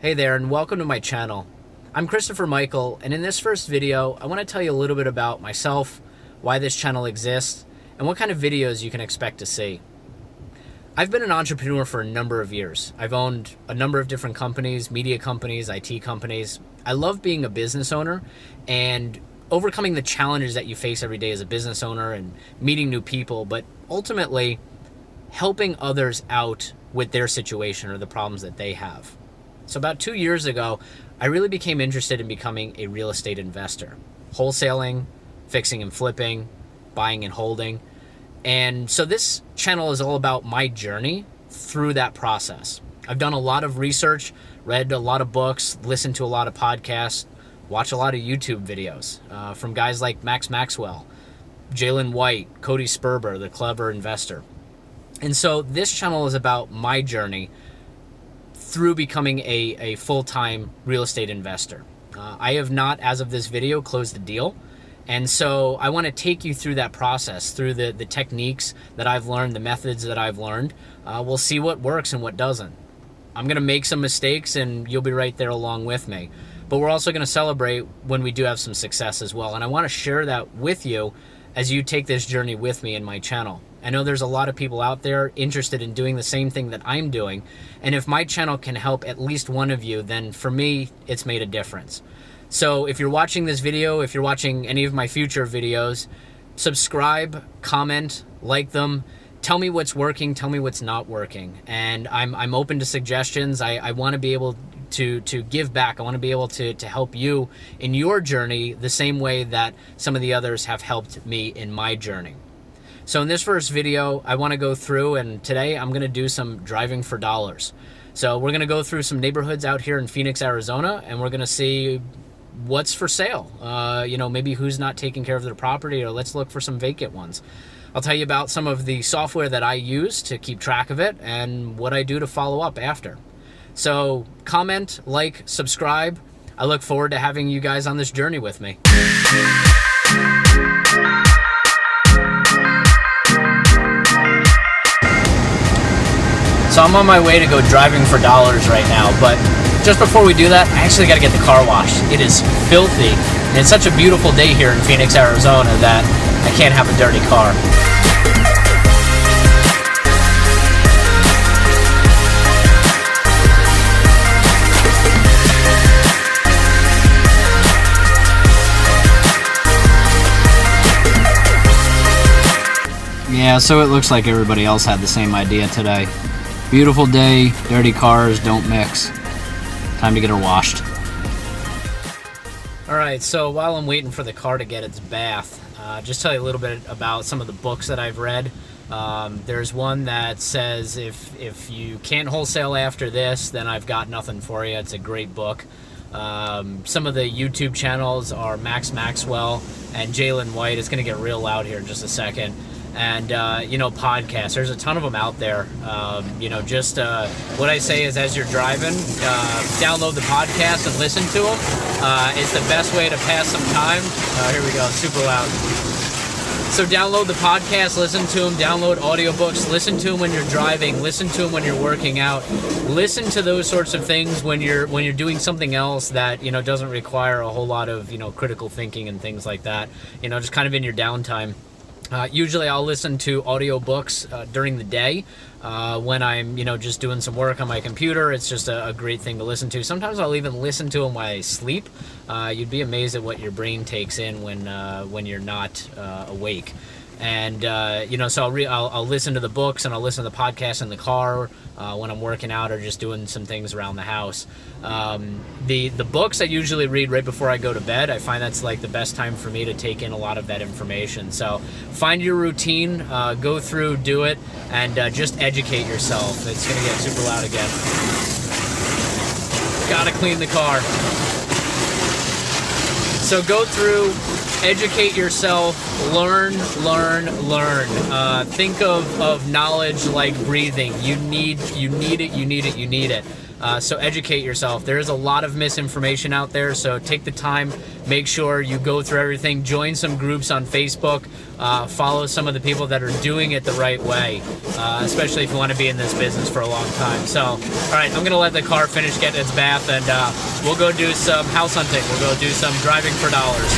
Hey there, and welcome to my channel. I'm Christopher Michael, and in this first video, I want to tell you a little bit about myself, why this channel exists, and what kind of videos you can expect to see. I've been an entrepreneur for a number of years. I've owned a number of different companies, media companies, IT companies. I love being a business owner and overcoming the challenges that you face every day as a business owner and meeting new people, but ultimately helping others out with their situation or the problems that they have. So about 2 years ago, I really became interested in becoming a real estate investor. Wholesaling, fixing and flipping, buying and holding. And so this channel is all about my journey through that process. I've done a lot of research, read a lot of books, listened to a lot of podcasts, watched a lot of YouTube videos from guys like Max Maxwell, Jalen White, Cody Sperber, the Clever Investor. And so this channel is about my journey through becoming a full-time real estate investor. I have not, as of this video, closed a deal. And so I want to take you through that process, through the techniques that I've learned, the methods that I've learned. We'll see what works and what doesn't. I'm going to make some mistakes and you'll be right there along with me. But we're also going to celebrate when we do have some success as well. And I want to share that with you as you take this journey with me in my channel. I know there's a lot of people out there interested in doing the same thing that I'm doing. And if my channel can help at least one of you, then for me, it's made a difference. So if you're watching this video, if you're watching any of my future videos, subscribe, comment, like them, tell me what's working, tell me what's not working. And I'm open to suggestions. I want to be able to give back. I want to be able to help you in your journey the same way that some of the others have helped me in my journey. So in this first video, I want to go through, and today I'm going to do some driving for dollars. So we're going to go through some neighborhoods out here in Phoenix, Arizona, and we're going to see what's for sale. Maybe who's not taking care of their property, or let's look for some vacant ones. I'll tell you about some of the software that I use to keep track of it and what I do to follow up after. So comment, like, subscribe. I look forward to having you guys on this journey with me. So I'm on my way to go driving for dollars right now, but just before we do that, I actually got to get the car washed. It is filthy, and it's such a beautiful day here in Phoenix, Arizona that I can't have a dirty car. Yeah, so it looks like everybody else had the same idea today. Beautiful day, dirty cars don't mix. Time to get her washed. All right, so while I'm waiting for the car to get its bath, just tell you a little bit about some of the books that I've read. There's one that says if you can't wholesale after this, then I've got nothing for you. It's a great book. Some of the YouTube channels are Max Maxwell and Jalen White. It's going to get real loud here in just a second. And, podcasts. There's a ton of them out there. What I say is as you're driving, download the podcast and listen to them. It's the best way to pass some time. Here we go, super loud. So download the podcast, listen to them, download audiobooks, listen to them when you're driving, listen to them when you're working out. Listen to those sorts of things when you're doing something else that, doesn't require a whole lot of, critical thinking and things like that. Just kind of in your downtime. Usually I'll listen to audiobooks during the day when I'm, just doing some work on my computer. It's just a great thing to listen to. Sometimes I'll even listen to them while I sleep. You'd be amazed at what your brain takes in when you're not awake. And, so I'll listen to the books and I'll listen to the podcast in the car when I'm working out or just doing some things around the house. The books I usually read right before I go to bed. I find that's like the best time for me to take in a lot of that information. So find your routine, go through, do it, and just educate yourself. It's going to get super loud again. Gotta clean the car. So go through, educate yourself, learn. Think of knowledge like breathing. You need it. So educate yourself. There is a lot of misinformation out there, so take the time, make sure you go through everything, join some groups on Facebook, follow some of the people that are doing it the right way, especially if you want to be in this business for a long time. So, all right, I'm going to let the car finish getting its bath, and we'll go do some house hunting. We'll go do some driving for dollars.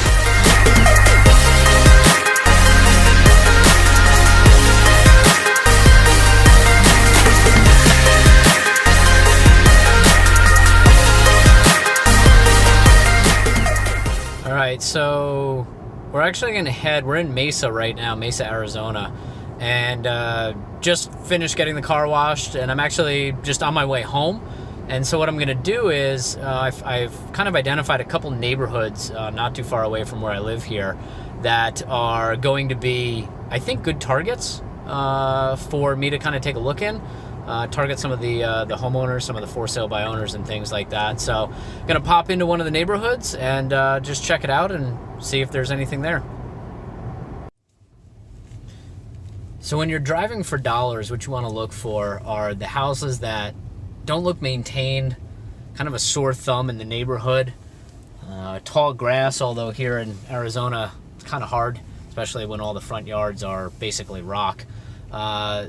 All right, so we're actually going to we're in Mesa right now, Mesa, Arizona, and just finished getting the car washed, and I'm actually just on my way home. And so what I'm going to do is I've kind of identified a couple neighborhoods not too far away from where I live here that are going to be, I think, good targets for me to kind of take a look in. Target some of the homeowners, some of the for sale by owners and things like that. So I'm going to pop into one of the neighborhoods and just check it out and see if there's anything there. So when you're driving for dollars, what you want to look for are the houses that don't look maintained, kind of a sore thumb in the neighborhood, tall grass, although here in Arizona it's kind of hard, especially when all the front yards are basically rock.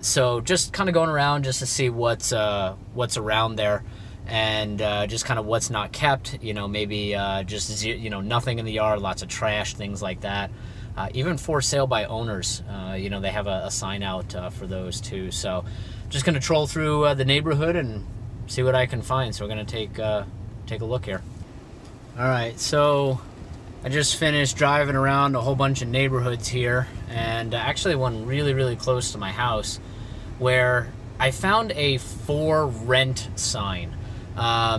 So just kind of going around just to see what's around there, and just kind of what's not kept, maybe just nothing in the yard, lots of trash, things like that. Even for sale by owners, they have a sign out for those too. So just going to troll through the neighborhood and see what I can find. So we're going to take a look here. All right, so I just finished driving around a whole bunch of neighborhoods here, and actually one really, really close to my house where I found a for rent sign.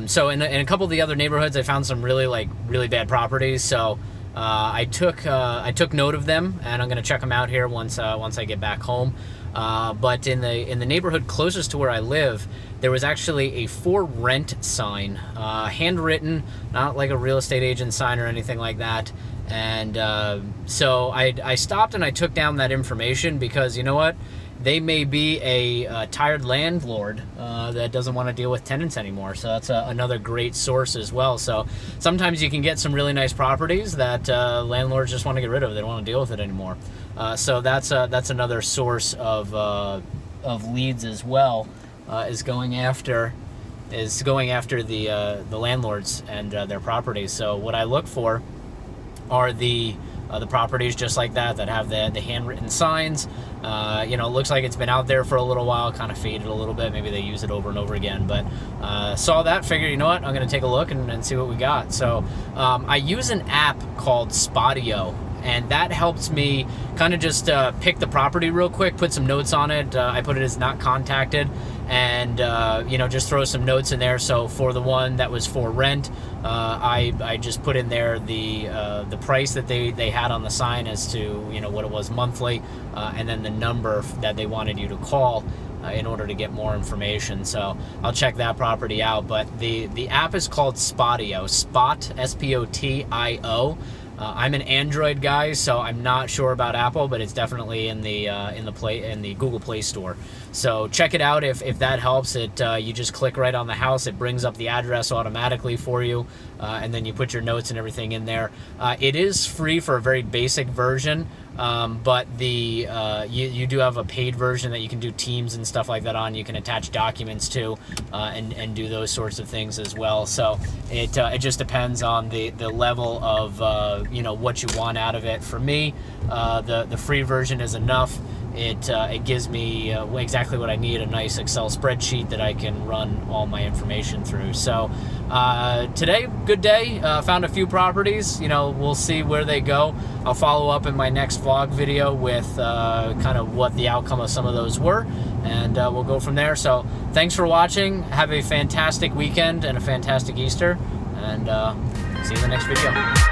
So in a couple of the other neighborhoods, I found some really bad properties. So I took note of them, and I'm going to check them out here once I get back home. But in the neighborhood closest to where I live, there was actually a for rent sign, handwritten, not like a real estate agent sign or anything like that. And so I stopped and I took down that information because, you know what? They may be a tired landlord that doesn't want to deal with tenants anymore. So that's another great source as well. So sometimes you can get some really nice properties that landlords just want to get rid of. They don't want to deal with it anymore. So that's another source of leads as well. Is going after the landlords and their properties. So what I look for are the properties just like that have the handwritten signs. It looks like it's been out there for a little while, kind of faded a little bit. Maybe they use it over and over again. But saw that, figured, you know what, I'm going to take a look and see what we got. So I use an app called Spotio, and that helps me kind of just pick the property real quick, put some notes on it. I put it as not contacted, and just throw some notes in there. So for the one that was for rent, I just put in there the price that they had on the sign as to what it was monthly, and then the number that they wanted you to call in order to get more information. So I'll check that property out. But the app is called Spotio, Spot, Spotio. I'm an Android guy, so I'm not sure about Apple, but it's definitely in the Google Play Store. So check it out if that helps. You just click right on the house. It brings up the address automatically for you, and then you put your notes and everything in there. It is free for a very basic version, but you do have a paid version that you can do Teams and stuff like that on. You can attach documents to and do those sorts of things as well. So it just depends on the level of what you want out of it. For me, the free version is enough. It gives me exactly what I need, a nice Excel spreadsheet that I can run all my information through. So today, good day. Found a few properties. We'll see where they go. I'll follow up in my next vlog video with kind of what the outcome of some of those were, and we'll go from there. So thanks for watching. Have a fantastic weekend and a fantastic Easter, and see you in the next video.